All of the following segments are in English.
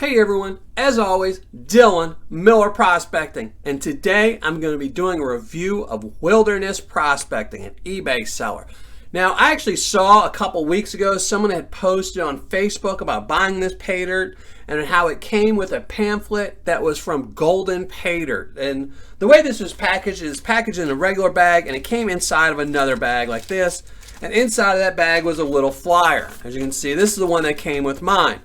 Hey everyone, as always, Dylan, Miller Prospecting, and today I'm going to be doing a review of Wilderness Prospecting, an eBay seller. Now, I actually saw a couple weeks ago someone had posted on Facebook about buying this Paydirt and how it came with a pamphlet that was from Golden Paydirt. And the way this was packaged is packaged in a regular bag, and it came inside of another bag like this. And inside of that bag was a little flyer. As you can see, this is the one that came with mine.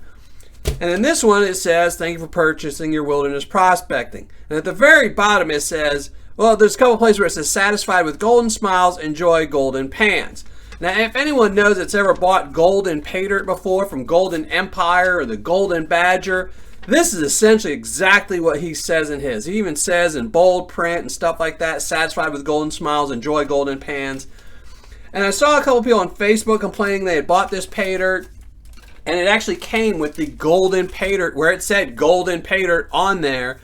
And in this one it says, thank you for purchasing your Wilderness Prospecting. And at the very bottom it says, well, there's a couple places where it says, satisfied with golden smiles, enjoy golden pans. Now, if anyone knows that's ever bought Golden Paydirt before from Golden Empire or the Golden Badger, this is essentially exactly what he says in his. He even says in bold print and stuff like that, satisfied with golden smiles, enjoy golden pans. And I saw a couple people on Facebook complaining they had bought this Paydirt, and it actually came with the Golden Paydirt, where it said Golden Paydirt on there,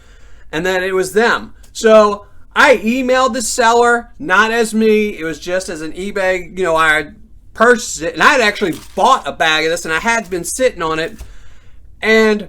and that it was them. So I emailed the seller, not as me. It was just as an eBay, I purchased it, and I had actually bought a bag of this, and I had been sitting on it. And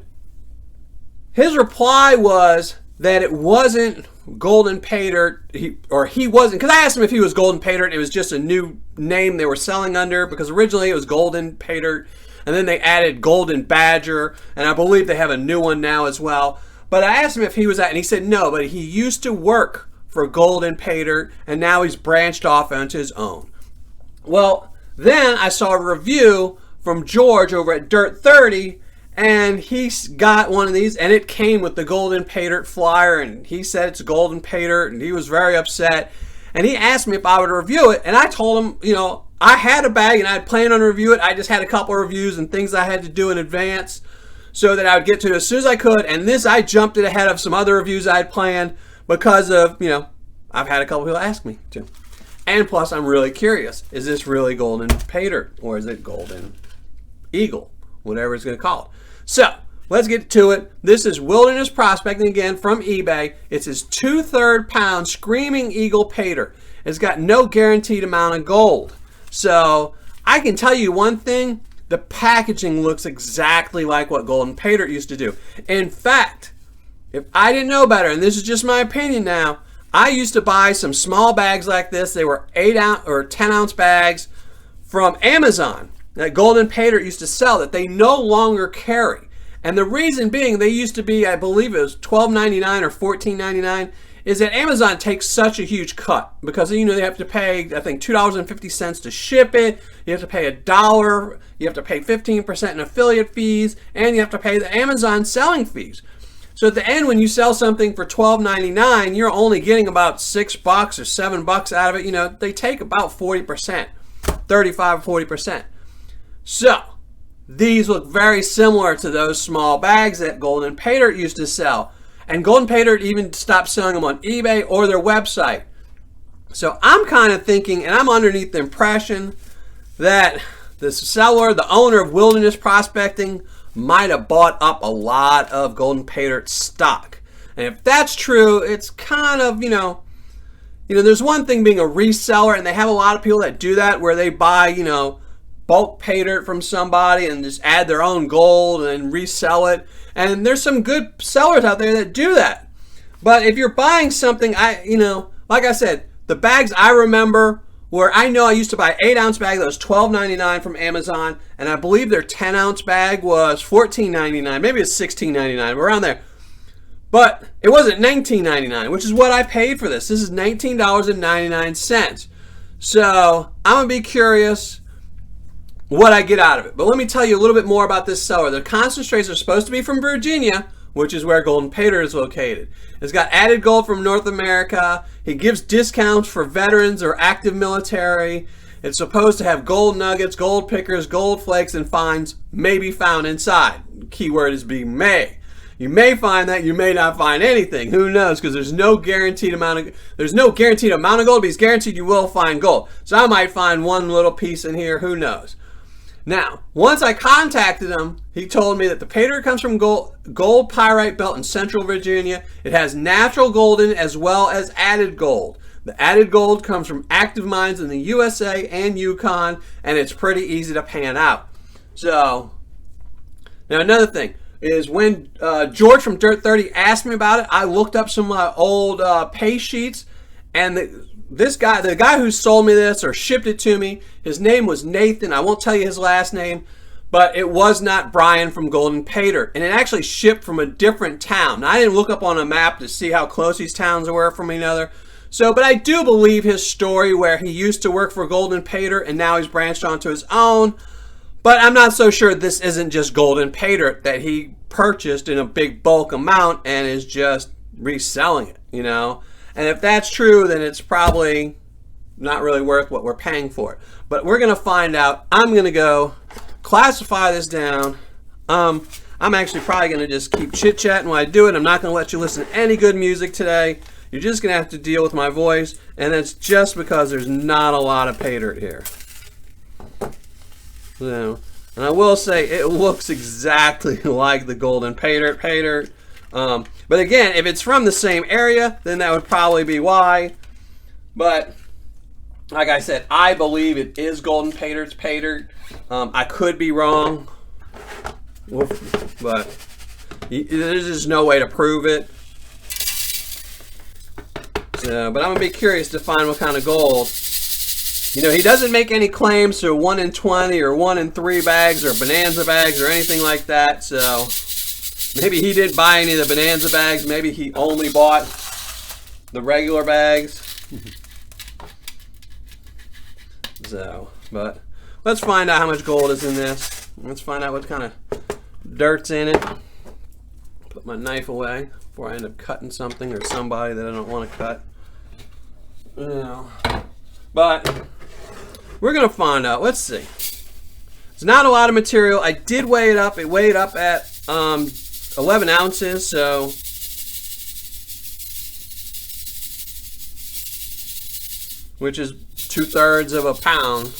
his reply was that it wasn't Golden Paydirt, he wasn't, because I asked him if he was Golden Paydirt. It was just a new name they were selling under, because originally it was Golden Paydirt, and then they added Golden Badger, and I believe they have a new one now as well. But I asked him if he was that, and he said no, but he used to work for Golden Paydirt, and now he's branched off onto his own. Well, then I saw a review from George over at Dirt 30, and he got one of these, and it came with the Golden Paydirt flyer, and he said it's Golden Paydirt, and he was very upset. And he asked me if I would review it, and I told him, I had a bag and I had planned on review it. I just had a couple of reviews and things I had to do in advance so that I would get to it as soon as I could. And this, I jumped it ahead of some other reviews I had planned because of, I've had a couple people ask me to. And plus, I'm really curious. Is this really Golden Paydirt or is it Golden Eagle? Whatever it's going to call it. So, let's get to it. This is Wilderness Prospecting again from eBay. It's his 2/3 pound Screaming Eagle Paydirt. It's got no guaranteed amount of gold. So, I can tell you one thing. The packaging looks exactly like what Golden Paydirt used to do. In fact, if I didn't know better, and this is just my opinion now, I used to buy some small bags like this. They were 8-ounce or 10-ounce bags from Amazon that Golden Paydirt used to sell that they no longer carry. And the reason being, they used to be, I believe it was $12.99 or $14.99, is that Amazon takes such a huge cut because they have to pay, I think, $2.50 to ship it. You have to pay $1. You have to pay 15% in affiliate fees, and you have to pay the Amazon selling fees. So at the end, when you sell something for $12.99, you're only getting about $6 or $7 out of it. They take about 40%, 35 or 40%. So these look very similar to those small bags that Golden Paydirt used to sell. And Golden Paydirt even stopped selling them on eBay or their website. So I'm kind of thinking, and I'm underneath the impression that the seller, the owner of Wilderness Prospecting, might have bought up a lot of Golden Paydirt stock. And if that's true, it's kind of, there's one thing being a reseller, and they have a lot of people that do that where they buy, bulk Paydirt from somebody and just add their own gold and resell it. And there's some good sellers out there that do that. But if you're buying something, like I said, the bags I remember where I know I used to buy an 8-ounce bag that was $12.99 from Amazon, and I believe their 10-ounce bag was $14.99, maybe it's $16.99, around there. But it wasn't $19.99, which is what I paid for this. This is $19.99. So I'm going to be curious what I get out of it. But let me tell you a little bit more about this seller. The concentrates are supposed to be from Virginia, which is where Golden Paydirt is located. It's got added gold from North America. He gives discounts for veterans or active military. It's supposed to have gold nuggets, gold pickers, gold flakes, and fines may be found inside. Keyword is be may. You may find that, you may not find anything. Who knows? Because there's no guaranteed amount of gold, but he's guaranteed you will find gold. So I might find one little piece in here. Who knows? Now, once I contacted him, he told me that the Paydirt comes from gold pyrite belt in Central Virginia. It has natural gold in it as well as added gold. The added gold comes from active mines in the USA and Yukon, and it's pretty easy to pan out. So, now another thing. is when George from Dirt 30 asked me about it, I looked up some old pay sheets, and the guy who sold me this or shipped it to me, his name was Nathan. I won't tell you his last name, but it was not Brian from Golden Paydirt, and it actually shipped from a different town. Now, I didn't look up on a map to see how close these towns were from each other. So, but I do believe his story where he used to work for Golden Paydirt and now he's branched onto his own. But I'm not so sure this isn't just Golden Paydirt that he purchased in a big bulk amount and is just reselling it, you know. And if that's true, then it's probably not really worth what we're paying for it. But we're going to find out. I'm going to go classify this down. I'm actually probably going to just keep chit-chatting while I do it. I'm not going to let you listen to any good music today. You're just going to have to deal with my voice, and it's just because there's not a lot of pay dirt here. So, and I will say it looks exactly like the Golden Paydirt. But again, if it's from the same area, then that would probably be why. But like I said, I believe it is Golden Paydirt's Paydirt. I could be wrong, but there's just no way to prove it. So, but I'm gonna be curious to find what kind of gold. You know, he doesn't make any claims to 1 in 20 or 1 in 3 bags or bonanza bags or anything like that. So maybe he didn't buy any of the bonanza bags. Maybe he only bought the regular bags. So, but let's find out how much gold is in this. Let's find out what kind of dirt's in it. Put my knife away before I end up cutting something or somebody that I don't want to cut. You know, but we're gonna find out. Let's see. It's not a lot of material. I did weigh it up. It weighed up at 11 ounces. So which is 2/3 of a pound.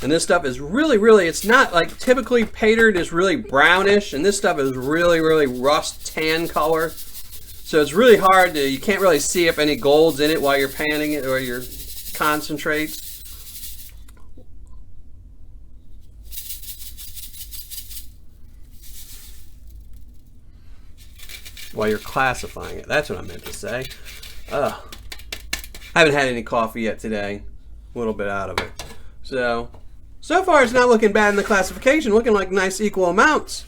And this stuff is really, it's not like typically Paydirt is really brownish, and this stuff is really rust tan color. So it's really hard to, you can't really see if any gold's in it while you're panning it or your concentrates. While you're classifying it. That's what I meant to say. I haven't had any coffee yet today. A little bit out of it. So far it's not looking bad in the classification, looking like nice equal amounts.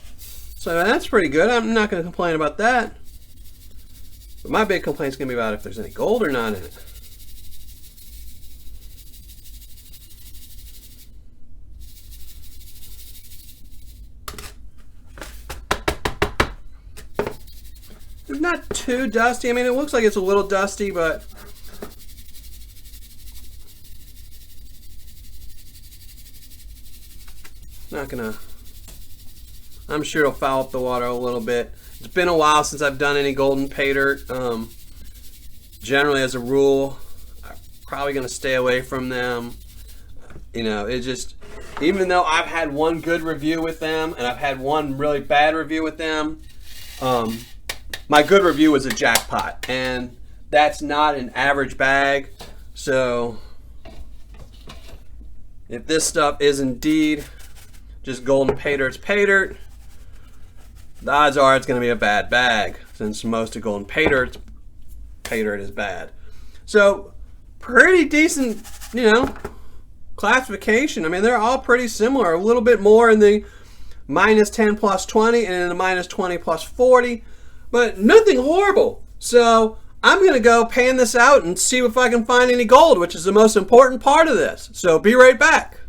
So that's pretty good. I'm not going to complain about that. But my big complaint is going to be about if there's any gold or not in it. It's not too dusty. I mean, it looks like it's a little dusty, but not gonna, I'm sure it'll foul up the water a little bit. It's been a while since I've done any Golden Paydirt. Generally, as a rule, I'm probably gonna stay away from them. You know, it just, even though I've had one good review with them and I've had one really bad review with them, my good review was a jackpot, and that's not an average bag. So if this stuff is indeed just Golden Paydirt's Paydirt, the odds are it's going to be a bad bag, since most of Golden Paydirt's Paydirt is bad. So pretty decent, you know, classification. I mean, they're all pretty similar. A little bit more in the -10 plus 20 and in the -20 plus 40, but nothing horrible. So I'm going to go pan this out and see if I can find any gold, which is the most important part of this. So be right back.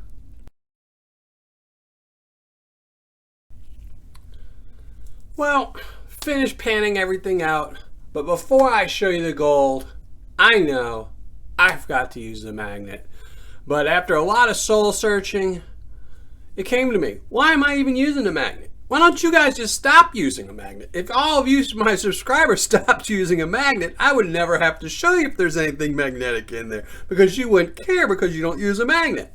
Well, finished panning everything out, but before I show you the gold, I know I forgot to use the magnet. But after a lot of soul searching, it came to me, why am I even using a magnet? Why don't you guys just stop using a magnet? If all of you, my subscribers, stopped using a magnet, I would never have to show you if there's anything magnetic in there, because you wouldn't care because you don't use a magnet.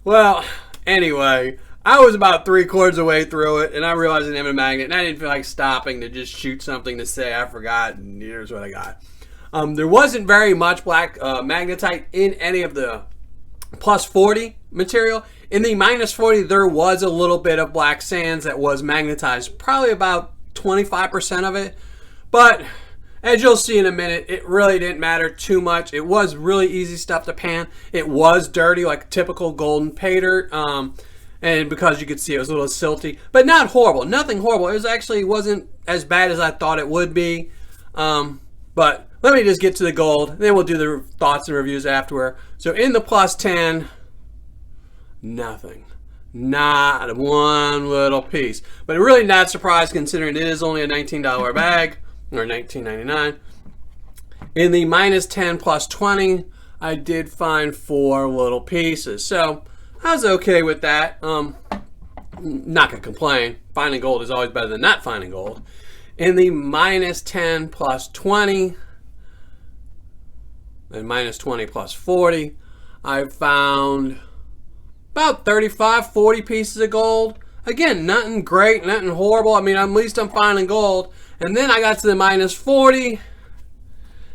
Well, anyway, I was about 3/4 of the way through it, and I realized I didn't have a magnet, and I didn't feel like stopping to just shoot something to say I forgot, and here's what I got. There wasn't very much black magnetite in any of the plus 40 material. In the minus 40, there was a little bit of black sands that was magnetized, probably about 25% of it. But as you'll see in a minute, it really didn't matter too much. It was really easy stuff to pan. It was dirty, like typical golden pay dirt. And because you could see it was a little silty, but not horrible. Nothing horrible. It wasn't as bad as I thought it would be. But let me just get to the gold. Then we'll do the thoughts and reviews afterward. So in the plus 10, nothing. Not one little piece. But really not surprised considering it is only a $19 bag, or $19.99. In the minus 10 plus 20, I did find 4 little pieces. So I was okay with that. Not gonna complain. Finding gold is always better than not finding gold. In the minus 10 plus 20 and minus 20 plus 40, I found about 35, 40 pieces of gold. Again, nothing great, nothing horrible. I mean, at least I'm finding gold. And then I got to the minus 40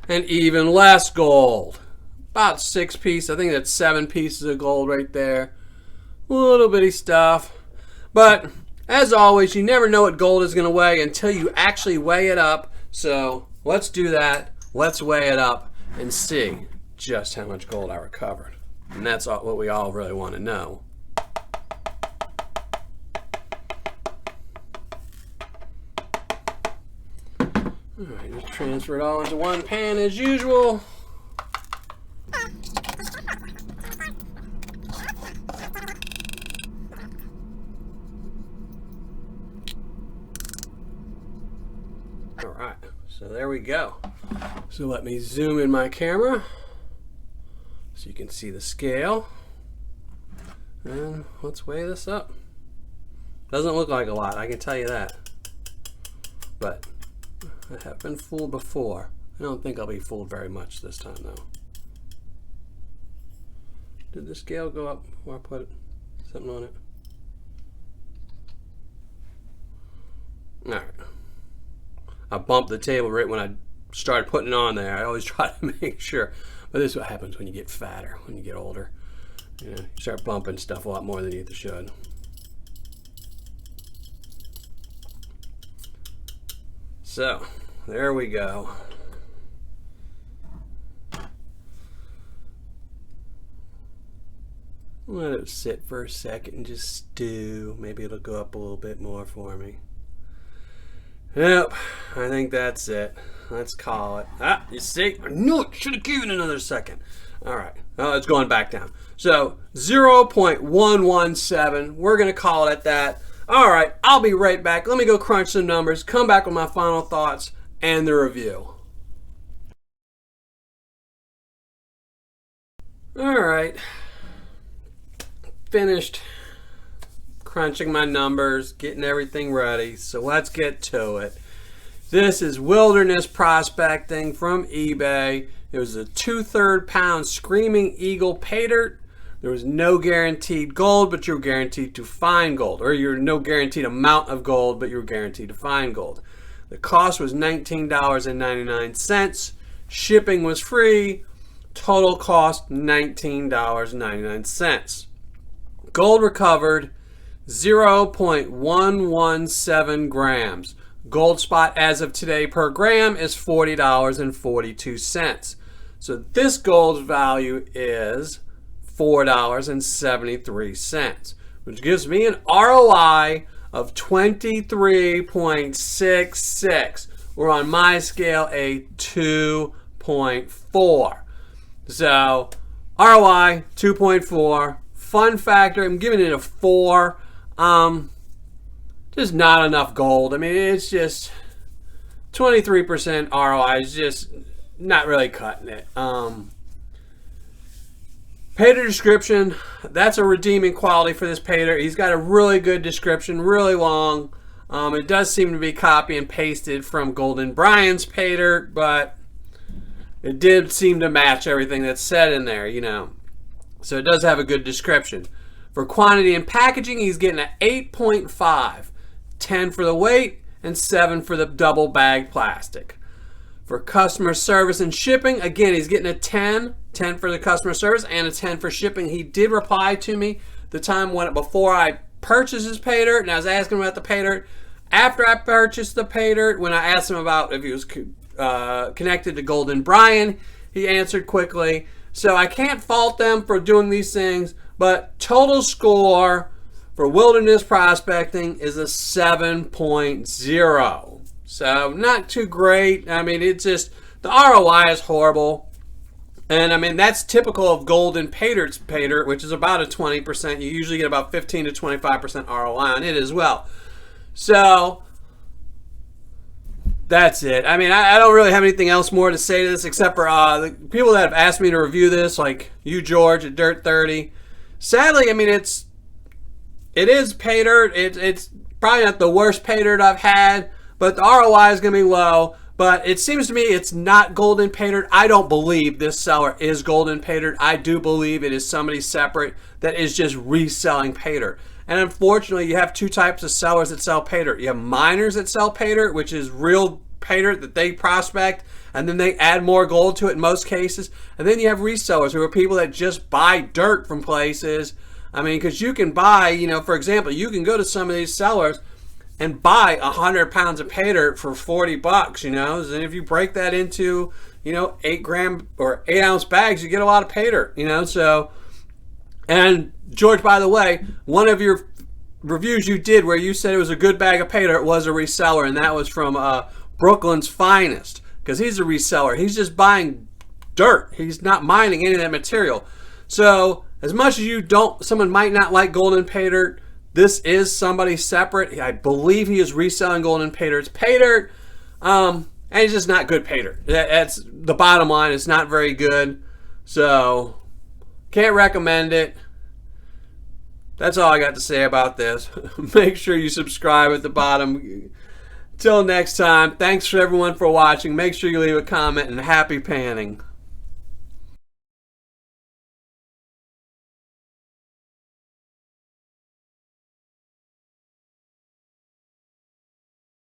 and even less gold. About 6 pieces. I think that's 7 pieces of gold right there. Little bitty stuff. But as always, you never know what gold is going to weigh until you actually weigh it up. So let's do that. Let's weigh it up and see just how much gold I recovered. And that's what we all really want to know. All right, just transfer it all into one pan as usual. All right, so there we go. So let me zoom in my camera so you can see the scale. And let's weigh this up. Doesn't look like a lot, I can tell you that. But I have been fooled before. I don't think I'll be fooled very much this time though. Did the scale go up before I put something on it? All right. I bumped the table right when I started putting it on there. I always try to make sure. But this is what happens when you get fatter, when you get older. You start bumping stuff a lot more than you should. So, there we go. Let it sit for a second and just stew. Maybe it'll go up a little bit more for me. Yep, I think that's it. Let's call it. Ah, you see? I knew it. Should have given another second. All right. Oh, it's going back down. So 0.117. We're going to call it at that. All right. I'll be right back. Let me go crunch some numbers, come back with my final thoughts and the review. All right. Finished crunching my numbers, getting everything ready. So let's get to it. This is Wilderness Prospecting from eBay. It was a 2/3 pound Screaming Eagle Paydirt. There was no guaranteed gold, but you're guaranteed to find gold. Or you're no guaranteed amount of gold, but you're guaranteed to find gold. The cost was $19.99. Shipping was free. Total cost $19.99. Gold recovered 0.117 grams. Gold spot as of today per gram is $40.42. So this gold's value is $4.73, which gives me an ROI of 23.66. Or on my scale, a 2.4. So ROI 2.4. Fun factor, I'm giving it a 4. Just not enough gold. I mean, it's just 23% ROI is just not really cutting it. Paydirt description, that's a redeeming quality for this Paydirt. He's got a really good description, really long. It does seem to be copy and pasted from Golden Brian's Paydirt, but it did seem to match everything that's said in there, you know. So it does have a good description. For quantity and packaging, he's getting an 8.5, 10 for the weight, and 7 for the double bag plastic. For customer service and shipping, again, he's getting a 10 for the customer service and a 10 for shipping. He did reply to me the time before I purchased his Paydirt, and I was asking him about the Paydirt. After I purchased the Paydirt, when I asked him about if he was connected to Golden Brian, he answered quickly. So I can't fault them for doing these things, but total score for Wilderness Prospecting is a 7.0. So not too great. I mean, it's just, the ROI is horrible. And I mean, that's typical of Golden Paydirt's Paydirt, which is about a 20%. You usually get about 15 to 25% ROI on it as well. So that's it. I mean, I don't really have anything else more to say to this except for the people that have asked me to review this, like you, George, at Dirt 30. Sadly, I mean, it is Paydirt. It's probably not the worst Paydirt I've had, but the ROI is going to be low. But it seems to me it's not Golden Paydirt. I don't believe this seller is Golden Paydirt. I do believe it is somebody separate that is just reselling Paydirt. And unfortunately, you have two types of sellers that sell Paydirt. You have miners that sell Paydirt, which is real Paydirt that they prospect, and then they add more gold to it in most cases. And then you have resellers, who are people that just buy dirt from places. I mean, because you can buy, for example, you can go to some of these sellers and buy 100 pounds of Paydirt for $40, and if you break that into, 8 gram or 8 ounce bags, you get a lot of Paydirt, so. And George, by the way, one of your reviews you did where you said it was a good bag of Paydirt was a reseller, and that was from Brooklyn's Finest, because he's a reseller. He's just buying dirt. He's not mining any of that material. So as much as someone might not like Golden Paydirt, this is somebody separate. I believe he is reselling Golden Paydirt's Paydirt, and it's just not good Paydirt. That's the bottom line. It's not very good, so can't recommend it. That's all I got to say about this. Make sure you subscribe at the bottom. Till next time, thanks for everyone for watching. Make sure you leave a comment, and happy panning.